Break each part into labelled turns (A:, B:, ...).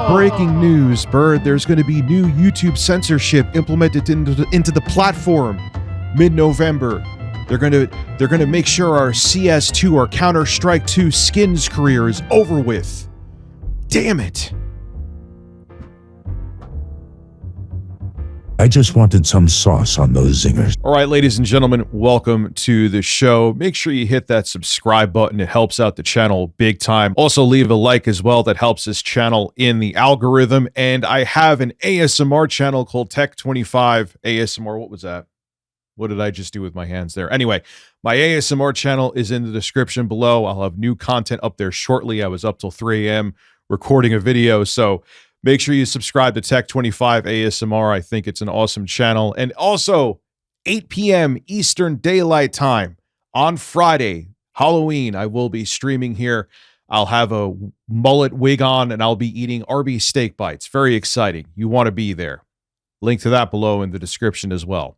A: Breaking news, Bird. There's going to be new YouTube censorship implemented into the platform mid-November. They're going to make sure our CS2 or Counter-Strike 2 skins career is over with. Damn it.
B: I just wanted some sauce on those zingers.
A: All right, ladies and gentlemen, welcome to the show. Make sure you hit that subscribe button. It helps out the channel big time. Also, leave a like as well. That helps this channel in the algorithm. And I have an ASMR channel called Tech25 ASMR. What was that? What did I just do with my hands there? Anyway, my ASMR channel is in the description below. I'll have new content up there shortly. I was up till 3 a.m. recording a video, so make sure you subscribe to Tech25 ASMR. I think it's an awesome channel. And also, 8 p.m. Eastern Daylight Time on Friday, Halloween, I will be streaming here. I'll have a mullet wig on, and I'll be eating Arby's steak bites. Very exciting. You want to be there. Link to that below in the description as well.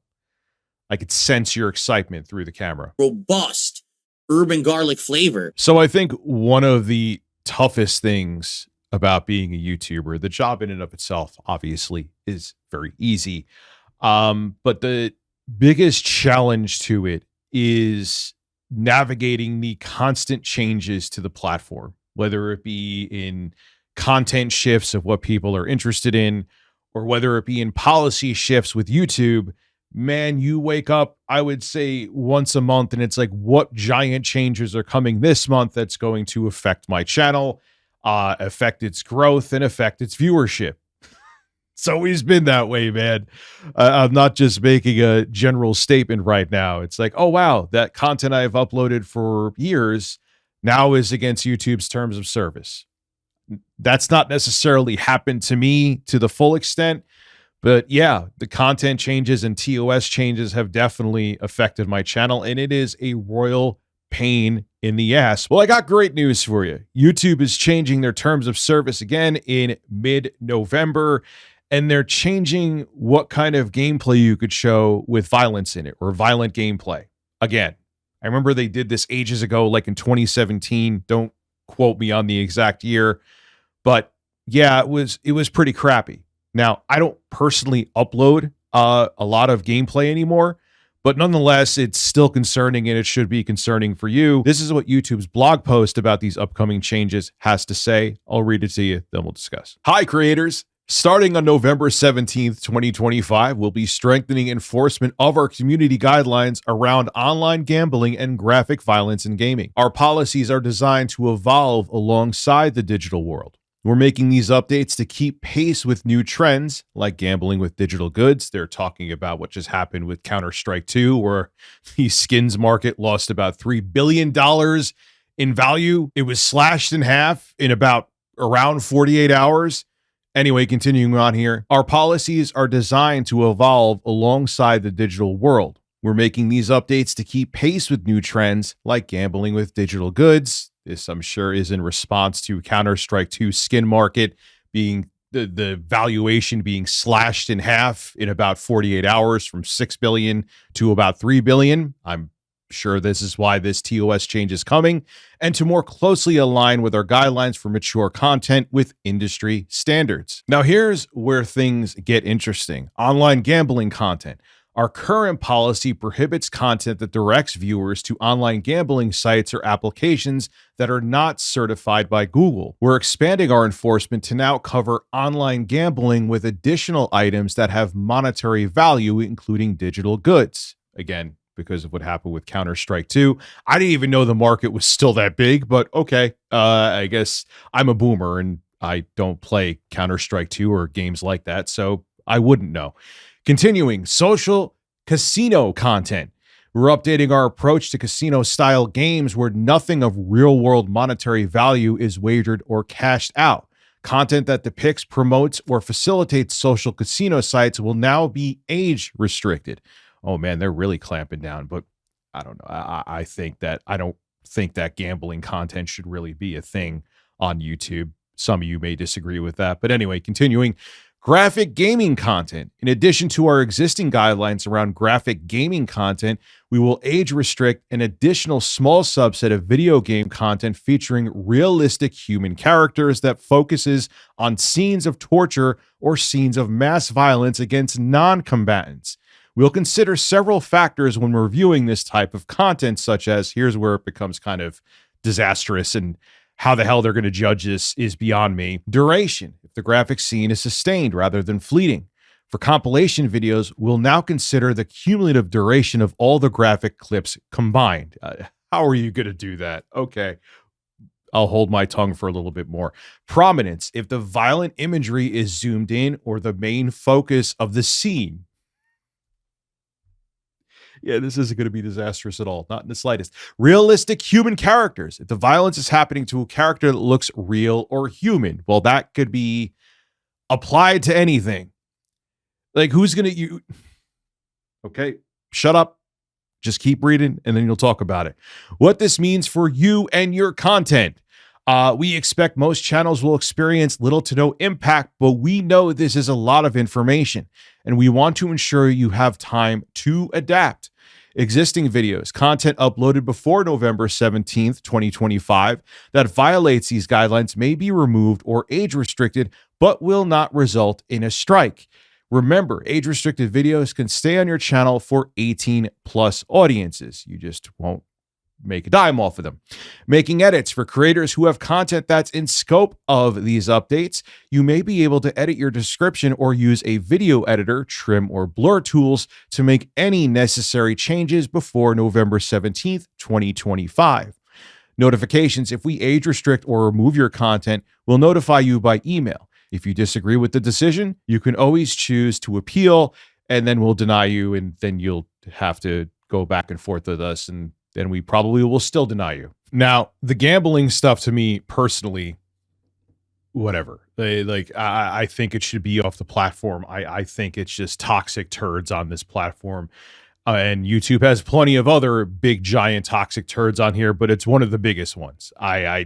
A: I could sense your excitement through the camera.
C: Robust urban garlic flavor.
A: So I think one of the toughest things about being a YouTuber, the job in and of itself, obviously, is very easy. But the biggest challenge to it is navigating the constant changes to the platform, whether it be in content shifts of what people are interested in, or whether it be in policy shifts with YouTube. Man, you wake up, I would say, once a month, and it's like, what giant changes are coming this month that's going to affect my channel, affect its growth, and affect its viewership? It's always been that way, man. I'm not just making a general statement right now. It's like, oh, wow, that content I've uploaded for years now is against YouTube's terms of service. That's not necessarily happened to me to the full extent. But yeah, the content changes and TOS changes have definitely affected my channel, and it is a royal pain in the ass. Well, I got great news for you. YouTube is changing their terms of service again in mid-November, and they're changing what kind of gameplay you could show with violence in it, or violent gameplay. Again, I remember they did this ages ago, like in 2017. Don't quote me on the exact year, but yeah, it was pretty crappy. Now, I don't personally upload a lot of gameplay anymore, but nonetheless, it's still concerning, and it should be concerning for you. This is what YouTube's blog post about these upcoming changes has to say. I'll read it to you, then we'll discuss. Hi, creators. Starting on November 17th, 2025, we'll be strengthening enforcement of our community guidelines around online gambling and graphic violence in gaming. Our policies are designed to evolve alongside the digital world. We're making these updates to keep pace with new trends like gambling with digital goods. They're talking about what just happened with Counter-Strike 2, where the skins market lost about $3 billion in value. It was slashed in half in around 48 hours. Anyway, continuing on here, our policies are designed to evolve alongside the digital world. We're making these updates to keep pace with new trends like gambling with digital goods. This, I'm sure, is in response to Counter-Strike 2 skin market being the valuation being slashed in half in about 48 hours from 6 billion to about 3 billion. I'm sure this is why this TOS change is coming, and to more closely align with our guidelines for mature content with industry standards. Now, here's where things get interesting. Online gambling content. Our current policy prohibits content that directs viewers to online gambling sites or applications that are not certified by Google. We're expanding our enforcement to now cover online gambling with additional items that have monetary value, including digital goods. Again, because of what happened with Counter-Strike 2. I didn't even know the market was still that big, but okay. I guess I'm a boomer and I don't play Counter-Strike 2 or games like that, so I wouldn't know. Continuing, social casino content. We're updating our approach to casino-style games where nothing of real-world monetary value is wagered or cashed out. Content that depicts, promotes, or facilitates social casino sites will now be age-restricted. Oh, man, they're really clamping down, but I don't know. I don't think that gambling content should really be a thing on YouTube. Some of you may disagree with that. But anyway, continuing. Graphic gaming content. In addition to our existing guidelines around graphic gaming content, we will age restrict an additional small subset of video game content featuring realistic human characters that focuses on scenes of torture or scenes of mass violence against non-combatants. We'll consider several factors when reviewing this type of content, such as, here's where it becomes kind of disastrous, and how the hell they're going to judge this is beyond me. Duration. If the graphic scene is sustained rather than fleeting. For compilation videos, we'll now consider the cumulative duration of all the graphic clips combined. How are you going to do that? Okay. I'll hold my tongue for a little bit more. Prominence. If the violent imagery is zoomed in or the main focus of the scene. Yeah, this isn't going to be disastrous at all. Not in the slightest. Realistic human characters. If the violence is happening to a character that looks real or human, well, that could be applied to anything. Like, who's going to... Okay, shut up. Just keep reading, and then you'll talk about it. What this means for you and your content. We expect most channels will experience little to no impact, but we know this is a lot of information, and we want to ensure you have time to adapt. Existing videos, content uploaded before November 17th, 2025, that violates these guidelines may be removed or age restricted, but will not result in a strike. Remember, age-restricted videos can stay on your channel for 18-plus audiences. You just won't make a dime off of them. Making edits for creators who have content that's in scope of these updates. You may be able to edit your description or use a video editor, trim or blur tools to make any necessary changes before November 17th, 2025. Notifications. If we age restrict or remove your content, we'll notify you by email. If you disagree with the decision, you can always choose to appeal, and then we'll deny you, and then you'll have to go back and forth with us, and then we probably will still deny you. Now, the gambling stuff, to me personally, whatever. I think it should be off the platform. I think it's just toxic turds on this platform. And YouTube has plenty of other big, giant toxic turds on here, but it's one of the biggest ones. I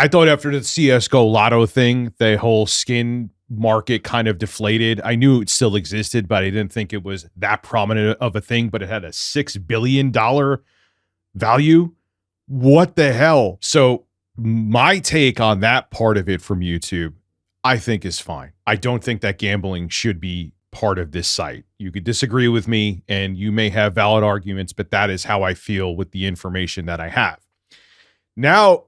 A: thought after the CSGO Lotto thing, the whole skin market kind of deflated. I knew it still existed, but I didn't think it was that prominent of a thing, but it had a $6 billion value. What the hell? So my take on that part of it from YouTube, I think is fine. I don't think that gambling should be part of this site. You could disagree with me and you may have valid arguments, but that is how I feel with the information that I have. Now,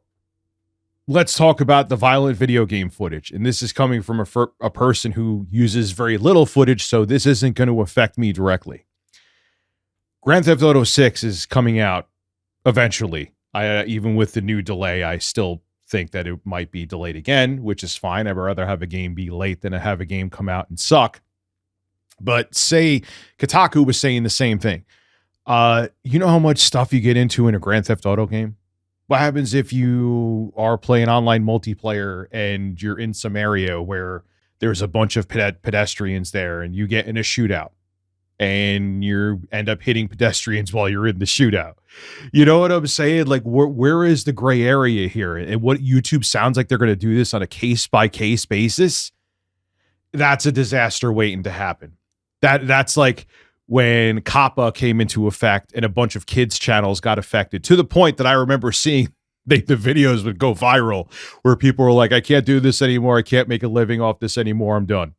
A: let's talk about the violent video game footage. And this is coming from a person who uses very little footage, so this isn't going to affect me directly. Grand Theft Auto 6 is coming out eventually. Even with the new delay, I still think that it might be delayed again, which is fine. I'd rather have a game be late than to have a game come out and suck. But say Kotaku was saying the same thing. You know how much stuff you get into in a Grand Theft Auto game? What happens if you are playing online multiplayer and you're in some area where there's a bunch of pedestrians there and you get in a shootout and you end up hitting pedestrians while you're in the shootout? You know what I'm saying? Like, where is the gray area here? And what YouTube sounds like they're going to do this on a case-by-case basis? That's a disaster waiting to happen. That's like when COPPA came into effect and a bunch of kids channels got affected, to the point that I remember seeing the videos would go viral where people were like, I can't do this anymore. I can't make a living off this anymore. I'm done.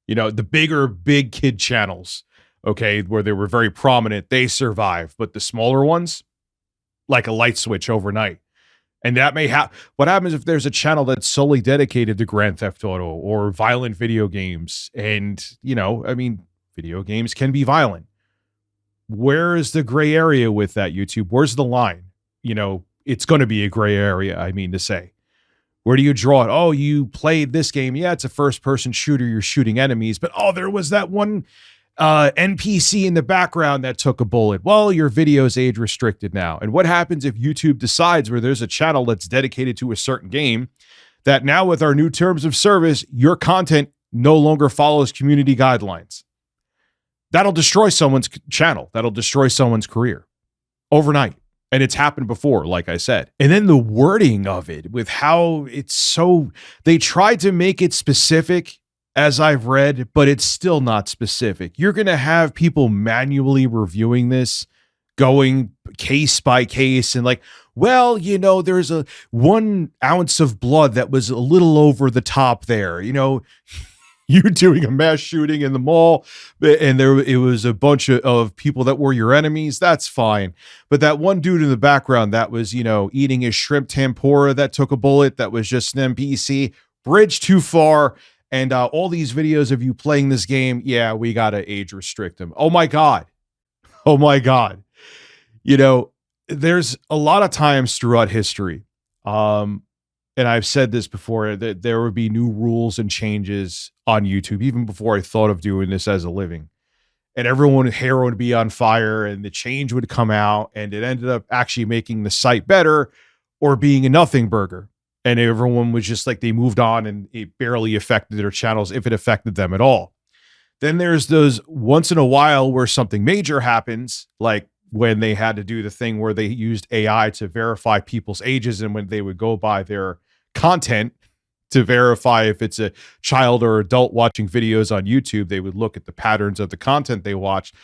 A: You know, the big kid channels, okay, where they were very prominent, they survive, but the smaller ones, like a light switch overnight. And that may have, what happens if there's a channel that's solely dedicated to Grand Theft Auto or violent video games? And, you know, I mean, video games can be violent. Where is the gray area with that, YouTube? Where's the line? You know, it's going to be a gray area, I mean to say. Where do you draw it? Oh, you played this game. Yeah, it's a first-person shooter. You're shooting enemies. But, oh, there was that one NPC in the background that took a bullet. Well, your video's age restricted now. And what happens if YouTube decides, where there's a channel that's dedicated to a certain game, that now with our new terms of service, your content no longer follows community guidelines? That'll destroy someone's channel. That'll destroy someone's career overnight. And it's happened before, like I said. And then the wording of it, with how it's so, they tried to make it specific as I've read, but it's still not specific. You're going to have people manually reviewing this, going case by case and like, well, you know, there's a 1 ounce of blood that was a little over the top there. You know, you're doing a mass shooting in the mall and it was a bunch of people that were your enemies. That's fine. But that one dude in the background that was, you know, eating his shrimp tempura that took a bullet, that was just an NPC, bridge too far. And all these videos of you playing this game, yeah, we got to age restrict them. Oh my God. Oh my God. You know, there's a lot of times throughout history, and I've said this before, that there would be new rules and changes on YouTube, even before I thought of doing this as a living. And everyone's hair would be on fire and the change would come out, and it ended up actually making the site better or being a nothing burger. And everyone was just like, they moved on and it barely affected their channels, if it affected them at all. Then there's those once in a while where something major happens, like when they had to do the thing where they used AI to verify people's ages, and when they would go by their content to verify if it's a child or adult watching videos on YouTube, they would look at the patterns of the content they watched.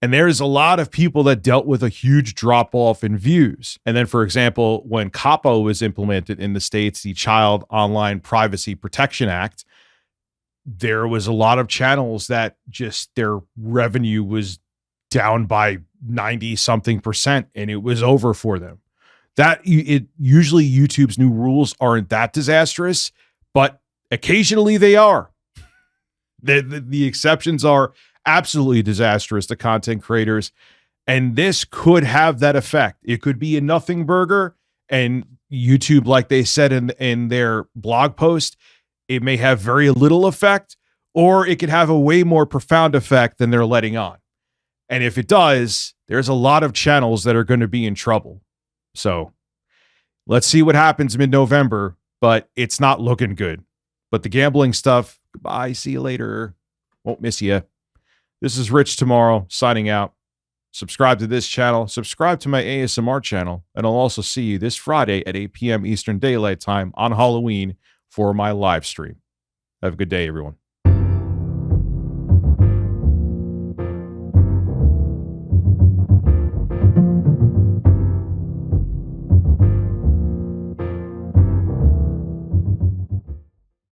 A: And there's a lot of people that dealt with a huge drop off in views. And then, for example, when COPPO was implemented in the States, the Child Online Privacy Protection Act, there was a lot of channels that just their revenue was down by 90 something percent, and it was over for them. That it usually YouTube's new rules aren't that disastrous, but occasionally they are. The exceptions are absolutely disastrous to content creators, and this could have that effect. It could be a nothing burger, and YouTube, like they said in their blog post, it may have very little effect, or it could have a way more profound effect than they're letting on. And if it does, there's a lot of channels that are going to be in trouble. So let's see what happens mid-November, but it's not looking good. But the gambling stuff, goodbye, see you later. Won't miss you. This is Rich Tomorrow signing out. Subscribe to this channel, subscribe to my ASMR channel, and I'll also see you this Friday at 8 p.m. Eastern Daylight Time on Halloween for my live stream. Have a good day, everyone.